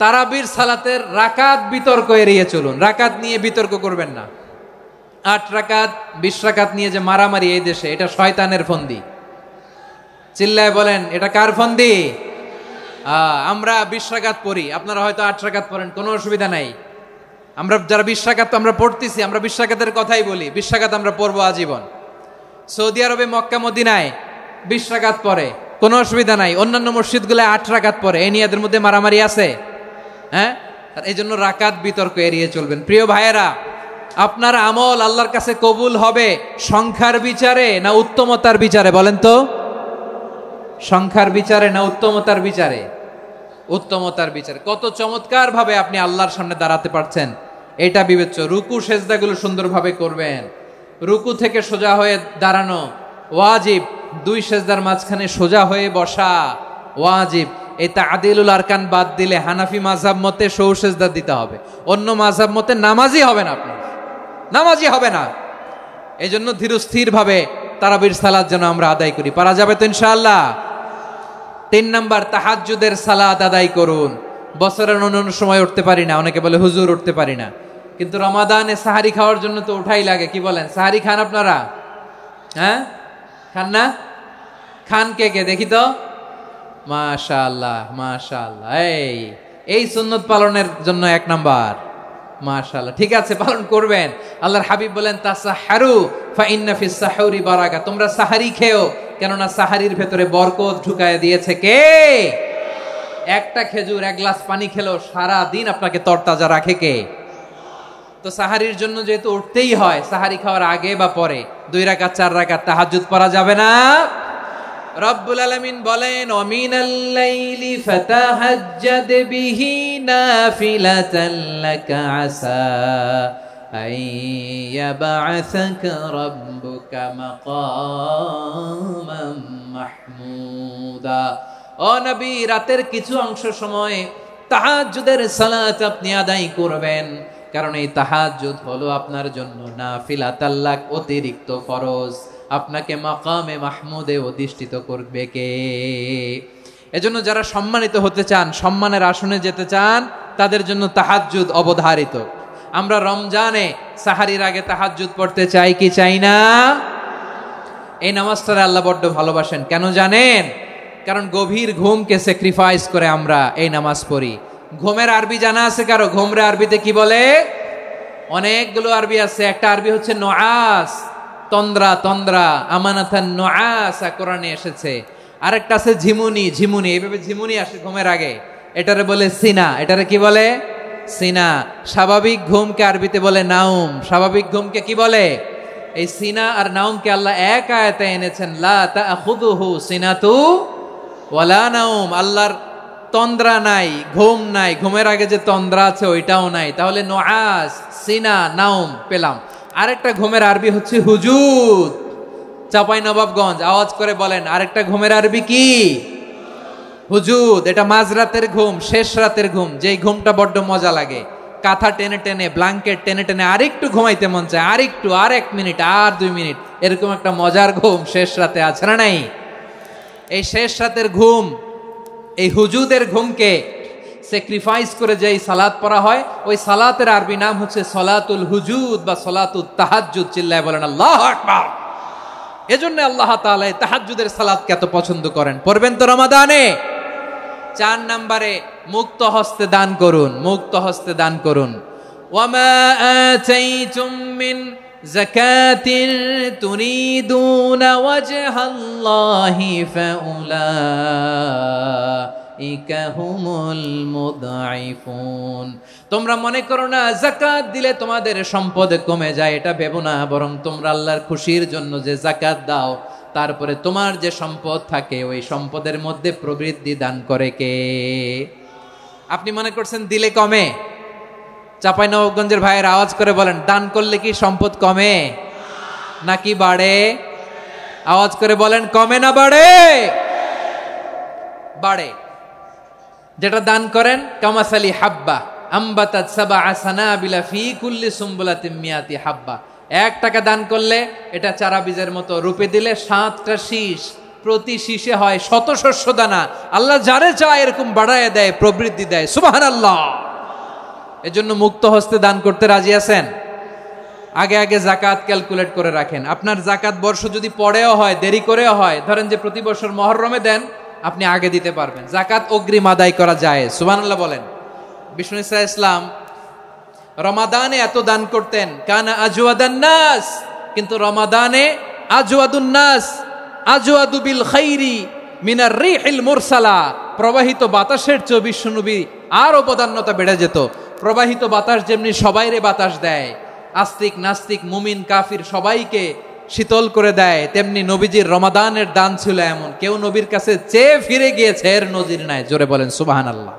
তারাবির সালাতের রাকাত বিতর্ক এড়িয়ে চলুন। রাকাত নিয়ে বিতর্ক করবেন না। 8 রাকাত 20 রাকাত নিয়ে যে মারামারি এই দেশে, এটা শয়তানের ফন্দি। চিল্লায় বলেন, এটা কার ফন্দি? আমরা 20 রাকাত পড়ি, আপনারা হয়তো 8 রাকাত পড়েন, কোনো অসুবিধা নাই। আমরা যারা 20 রাকাত আমরা পড়তেছি, আমরা 20 রাকাতের কথাই বলি, 20 রাকাত আমরা পড়বো আজীবন। সৌদি আরবে মক্কা মদিনায় 20 রাকাত পড়ে, কোনো অসুবিধা নাই। অন্যান্য মসজিদগুলোয় 8 রাকাত পড়ে, এই নিয়ে এদের মধ্যে মারামারি আছে? হ্যাঁ, এই জন্য রাকাত বিতর্ক এড়িয়ে চলবেন। প্রিয় ভাইয়েরা, আপনার আমল আল্লাহর কাছে কবুল হবে সংখ্যার বিচারে না উত্তমতার বিচারে? বলেন তো, সংখ্যার বিচারে না উত্তমতার বিচারে? উত্তমতার বিচারে। কত চমৎকার ভাবে আপনি আল্লাহর সামনে দাঁড়াতে পারছেন এটা বিবেচ্য। রুকু সেজদাগুলো সুন্দরভাবে করবেন। রুকু থেকে সোজা হয়ে দাঁড়ানো ওয়াজিব, 2 সেজদার মাঝখানে সোজা হয়ে বসা ওয়াজিব। এই তা'দিলুল আরকান বাদ দিলে হানাফি মাযহাব মতে সৌ সেজদা দিতে হবে, অন্য মাযহাব মতে নামাজই হবে না, আপনি নামাজই হবে না। এই জন্য ধীরস্থির ভাবে তারাবির সালাত যেন আমরা আদায় করি। পারা যাবে তো ইনশাআল্লাহ? 3 নাম্বার, তাহাজ্জুদের সালাত আদায় করুন। বছরের অন্য সময় উঠতে পারি না, অনেকে বলে হুজুর উঠতে পারি না, কিন্তু রমাদানে সাহারি খাওয়ার জন্য তো উঠাই লাগে। কি বলেন, সাহারি খান আপনারা? হ্যাঁ, খান না? খান কে কে দেখি তো? মাশাআল্লাহ মাশাআল্লাহ। এই সুন্নত পালনের জন্য 1 নাম্বার। মাশাআল্লাহ, ঠিক আছে, পালন করবেন। আল্লাহর হাবিব বলেন, তাসাহারু ফা ইন্না ফিস সাহুরি বারাকা। তোমরা সাহারি খেও, কেননা সাহারির ভেতরে বরকত ঢুকায় দিয়েছে কে? একটা খেজুর, 1 গ্লাস পানি খেলেও সারা দিন আপনাকে তরতাজা রাখে কে? তো সাহারির জন্য যেহেতু উঠতেই হয়, সাহারি খাওয়ার আগে বা পরে 2 রাকাত 4 রাকাত তাহাজ্জুদ পড়া যাবে না? রব্বুল আলামিন বলেন, ওয়ামিনাল লাইলি ফাতাহাজ্জাদ বিহি নাফিলাতান লাকা আসা আইয়াবআসাকা রাব্বুকা মাকামান মাহমুদা। ও নবী, রাতের কিছু অংশ সময় তাহাজ্জুদের সালাত আপনি আদায় করবেন, কারণ এই তাহাজ্জুদ হলো আপনার জন্য নাফিলাতাল লাক, অতিরিক্ত ফরজ। আপনাকে মাকামে মাহমুদে অধিষ্ঠিত করবে কে? এজন্য যারা সম্মানিত হতে চান, সম্মানের আসনে যেতে চান, তাদের জন্য তাহাজ্জুদ অবধারিত। আমরা রমজানে সাহারির আগে তাহাজ্জুদ পড়তে চাই কি চাই না? এই নামাজটা আল্লাহ বড্ড ভালোবাসেন। কেন জানেন? কারণ গভীর ঘুমকে স্যাক্রিফাইস করে আমরা এই নামাজ পড়ি। ঘুমের আরবি জানা আছে কারো? ঘুমরে আরবিতে কি বলে? অনেকগুলো আরবি আছে। একটা আরবি হচ্ছে নুআস, তন্দ্রা, তন্দ্রা, আমানাতান নুআসা কোরআনে এসেছে। আরেকটা আছে ঝিমুনি, ঝিমুনি, এইভাবে ঝিমুনি আসে ঘুমের আগে, এটারে বলে সিনা। এটারে কি বলে? সিনা। স্বাভাবিক ঘুমকে আরবিতে বলে নাউম। স্বাভাবিক ঘুমকে কি বলে? এই সিনা আর নাউমকে আল্লাহ এক আয়াতে এনেছেন, লা তাখুযুহু সিনাতু ওয়ালা নাউম। আল্লাহর তন্দ্রা নাই, ঘুম নাই। ঘুমের আগে যে তন্দ্রা আছে ওইটাও নাই। তাহলে নুআস, সিনা, নাউম পেলাম। আরেকটা ঘুমের আরবি হচ্ছে হুজুদ। চাঁপাইনবাবগঞ্জ আওয়াজ করে বলেন, আরেকটা ঘুমের আরবি কি? হুজুদ। এটা মাঝরাতের ঘুম, শেষ রাতের ঘুম, যেই ঘুমটা বড্ড মজা লাগে। কাঁথা টেনে টেনে, ব্ল্যাঙ্কেট টেনে টেনে আরেকটু ঘুমাইতে মন চায়, আরেকটু, আর 1 মিনিট, আর 2 মিনিট, এরকম একটা মজার ঘুম শেষ রাতে আছে না নাই? এই শেষ রাতের ঘুম, এই হুজুদের ঘুমকে স্যাক্রিফাইস করে যে সালাত পড়া হয়, ওই সালাতের আরবি নাম হচ্ছে সলাতুল হুজুদ বা সলাতুত তাহাজ্জুদ। চিল্লায় বলেন আল্লাহু আকবার। এজন্য আল্লাহ তাআলা তাহাজ্জুদের সালাতকে এত পছন্দ করেন। পড়বেন তো রমাদানে? 4 নম্বরে, মুক্ত হস্তে দান করুন। মুক্ত হস্তে দান করুন। ওয়ামা আতাইতুম মিন যাকাতিন তুরিদুনা ওয়াজহাল্লাহি ফাউলাইকা হুমুল মুদঈফুন। তোমরা মনে করো না যাকাত দিলে তোমাদের সম্পদ কমে যায়, এটা ভেবো না। বরং তোমরা আল্লাহর খুশির জন্য যে যাকাত দাও, তারপরে তোমার যে সম্পদ থাকে ওই সম্পদের মধ্যে প্রবৃদ্ধি দান করে কে? আপনি মনে করছেন দিলে কমে? চাঁপাইনবাবগঞ্জের ভাইয়ের আওয়াজ করে বলেন, দান করলে কি সম্পদ কমে নাকি বাড়ে? আওয়াজ করে বলেন, কমে না বাড়ে? বাড়ে। যেটা দান করেন, কামাসালি হাব্বা আম্বাতাত সাবআ সানাবিলা ফি কুল্লি সুম্বুলাতিন মিয়াতি হাব্বা। 1 টাকা দান করলে এটা চারা বীজের মতো, রূপে দিলে 7টা শীষ প্রতি শীষে হয় শত শস্য দানা। আল্লাহ যারে চায় এরকম বাড়ায় দেয়, প্রবৃদ্ধি দেয়। সুবহানাল্লাহ। এজন্য মুক্ত হস্তে দান করতে রাজি আছেন? আগে আগে জাকাত ক্যালকুলেট করে রাখেন। আপনার জাকাত বর্ষ যদি পরেও হয়, দেরি করেও হয়, ধরেন যে প্রতি বছর মুহররমে দেন, আপনি আগে দিতে পারবেন। জাকাত অগ্রিম আদায় করা যায়। সুবহানাল্লাহ বলেন। বিষ্ণু ইসলাম রমাদানে এত দান করতেন, কানা আজওয়াদান নাস, কিন্তু রমাদানে আজওয়াদুন নাস আজওয়াদু বিল খাইরি মিনার রিহিল মুরসালা, প্রবাহিত বাতাসের চেয়ে বিশ্বনবী আর অবদান্যতা বেড়ে যেত। প্রবাহিত বাতাস যেমনি সবাইরে বাতাস দেয়, আস্তিক নাস্তিক মুমিন কাফির সবাইকে শীতল করে দেয়, তেমনি নবীজির রমাদানের দান ছিল এমন, কেউ নবীর কাছে চেয়ে ফিরে গিয়েছে এর নজির নাই। জোরে বলেন সুবহানাল্লাহ।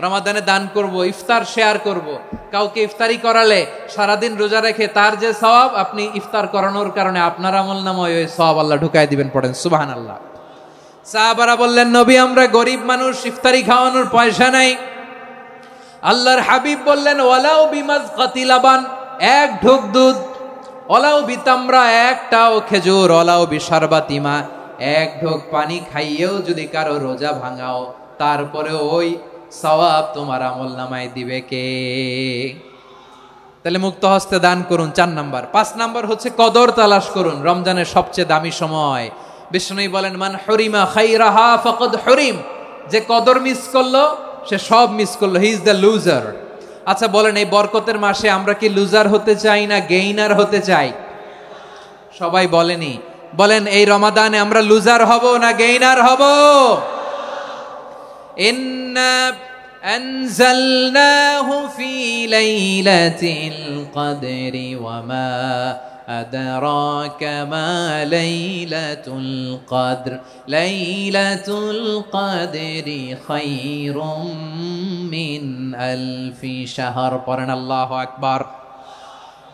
রমাদানে দান করব, ইফতার শেয়ার করব। কাউকে ইফতারি করালে সারাদিন রোজা রেখে তার যে সওয়াব, আপনি ইফতার করানোর কারণে আপনার আমলনামায় ওই সওয়াব আল্লাহ ঢুকায় দিবেন। পড়েন সুবহানাল্লাহ। সাহাবারা বললেন, নবী আমরা গরিব মানুষ, ইফতারি খাওয়ানোর পয়সা নাই। আল্লাহর হাবিব বললেন, ওয়ালাউ বিমাজকাতি লাবান, এক ঢোক দুধ, ওয়ালাউ বিতামরা, একটাও খেজুর, ওয়ালাউ বিশারবাতিমা, এক ঢোক পানি খাইয়েও যদি কারো রোজা ভাঙাও, তারপরে ওই সওয়াব তোমার আমলনামায় দিবে কে? তাহলে মুক্ত হস্তে দান করুন, 4 নাম্বার। 5 নাম্বার হচ্ছে কদর তালাশ করুন। রমজানের সবচেয়ে দামি সময়। বিষ্ণু বলেন, মান হরিমা খাইরাহা ফাকাদ হরিম, যে কদর মিস করলো সে সব মিস করলো, হি ইজ দ্য লুজার। আচ্ছা বলেন, এই বরকতের মাসে আমরা কি লুজার হতে চাই না গেইনার হতে চাই? সবাই বলেনি, বলেন এই রমাদানে আমরা লুজার হব না গেইনার হব? ইন্না আনজালনাহু ফি লাইলাতিল কদরি ওয়া মা আদরাকা মা লাইলাতুল কদর, লাইলাতুল কদরি খায়রুম মিন আলফি শাহর। পড়েন আল্লাহু আকবার।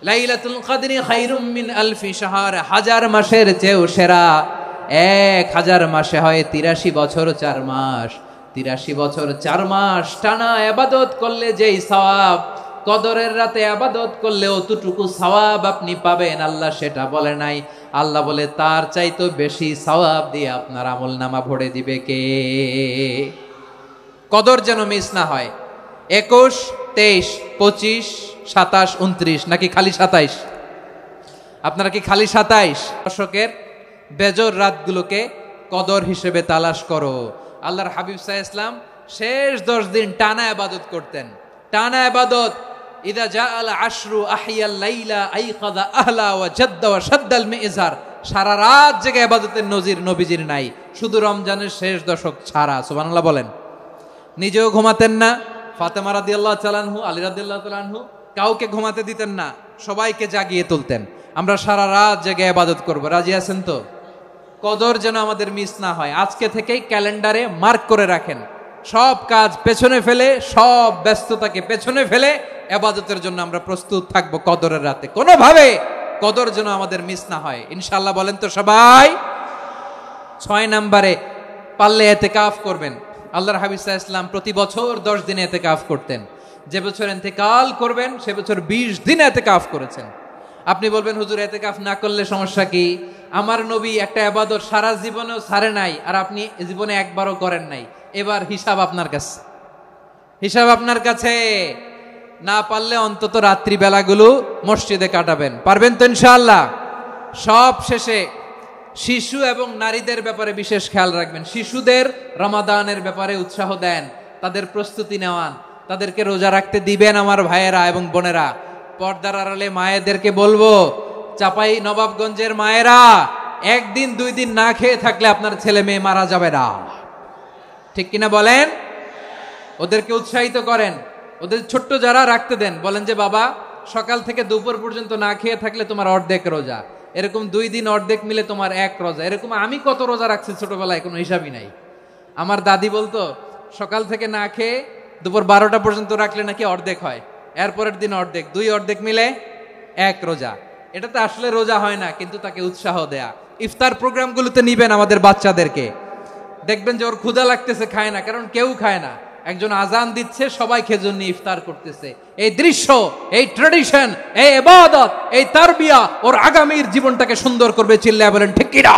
লাইলাতুল কদরি খায়রুম মিন আলফি শাহর, 1000 মাসের চেয়েও সেরা। 1000 মাসে হয় 83 বছর 4 মাস। 83 বছর 4 মাস টানা ইবাদত করলে যেই সওয়াব, কদরের রাতে ইবাদত করলে অতটুকু সওয়াব আপনি পাবেন, আল্লাহ সেটা বলে নাই। আল্লাহ বলে তার চাইতে বেশি সওয়াব দিয়ে আপনার আমলনামা ভরে দিবে কে? কদর যেন মিস না হয়। 21, 23, 25, 27, 29 নাকি খালি 27? আপনারা কি খালি 27? দশকের বেজর রাতগুলোকে কদর হিসেবে তালাশ করো। আল্লাহর হাবিব সাল্লাল্লাহু আলাইহি ওয়াসাল্লাম শেষ 10 দিন টানা ইবাদত করতেন। টানা ইবাদত। ইদা জাআল আশরু আহিয়াল লাইলা আইকাযা আহলা ওয়া জাদ্দা ওয়া শাদ্দাল মিজার। সারা রাত জেগে ইবাদতের নজির নবীজির নাই, শুধু রমজানের শেষ দশক ছাড়া। সুবহানাল্লাহ বলেন। নিজেও ঘুমাতেন না। ফাতেমা রাদিয়াল্লাহু তাআলা আনহু, আলী রাদিয়াল্লাহু তাআলা আনহু কাউকে ঘুমাতে দিতেন না, সবাইকে জাগিয়ে তুলতেন। আমরা সারা রাত জেগে ইবাদত করব। রাজি আছেন তো? কদর যেন আমাদের মিস না হয়। আজকে থেকেই ক্যালেন্ডারে মার্ক করে রাখেন। সব কাজ পেছনে ফেলে, সব ব্যস্ততাকে পেছনে ফেলে ইবাদতের জন্য আমরা প্রস্তুত থাকবো কদরের রাতে। কোনোভাবে কদর যেন আমাদের মিস না হয়, ইনশাআল্লাহ। বলেন তো সবাই। 6 নম্বরে পারলে ইতিকাফ করবেন। আল্লাহর হাবিব সাল্লাল্লাহু আলাইহি ওয়াসাল্লাম প্রতি বছর 10 দিন ইতিকাফ করতেন। যে বছর ইন্তেকাল করবেন সে বছর 20 দিন ইতিকাফ করেছেন। আপনি বলবেন, হুজুর ইতিকাফ না করলে সমস্যা কি? আমার নবী একটা ইবাদত সারা জীবনেও ছাড়ে নাই, আর আপনি জীবনে একবারও করেন নাই। এবার হিসাব আপনার কাছে, হিসাব আপনার কাছে। না পারলে অন্তত রাত্রি বেলাগুলো মসজিদে কাটাবেন। পারবেন তো ইনশাআল্লাহ? সব শেষে শিশু এবং নারীদের ব্যাপারে বিশেষ খেয়াল রাখবেন। শিশুদের রমাদানের ব্যাপারে উৎসাহ দেন, তাদের প্রস্তুতি নেওয়ান, তাদেরকে রোজা রাখতে দিবেন। আমার ভাইয়েরা এবং বোনেরা, পর্দার আড়ালে মায়েদেরকে বলবো, চাপাই নবাবগঞ্জের মায়েরা, 1 দিন 2 দিন না খেয়ে থাকলে আপনার ছেলে মেয়ে মারা যাবে না। ঠিক কিনা বলেন? ওদেরকে উৎসাহিত করেন। ওদের ছোট্ট যারা রাখতে দেন, বলেন যে বাবা সকাল থেকে দুপুর পর্যন্ত না খেয়ে থাকলে তোমার অর্ধেক রোজা। এরকম 2 দিন অর্ধেক মিলে তোমার 1 রোজা। এরকম আমি কত রোজা রাখছি ছোটবেলায়, কোনো হিসাবই নাই। আমার দাদি বলতো সকাল থেকে না খেয়ে দুপুর 12টা পর্যন্ত রাখলে নাকি অর্ধেক হয়, এরপরের দিন অর্ধেক, 2 অর্ধেক মিলে 1 রোজা। এটা তো আসলে রোজা হয় না, কিন্তু তাকে উৎসাহ দেয়া। ইফতার প্রোগ্রামগুলোতে নিবেন আমাদের বাচ্চাদেরকে। দেখবেন যে ওর ক্ষুধা লাগতেছে, খায় না, কারণ কেউ খায় না। একজন আজান দিচ্ছে, সবাই খেজুর নিয়ে ইফতার করতেছে। এই দৃশ্য, এই ট্র্যাডিশন, এই ইবাদত, এই তারবিয়া ওর আগামীর জীবনটাকে সুন্দর করবে। চিল্লায় বলেন ঠিক কিনা?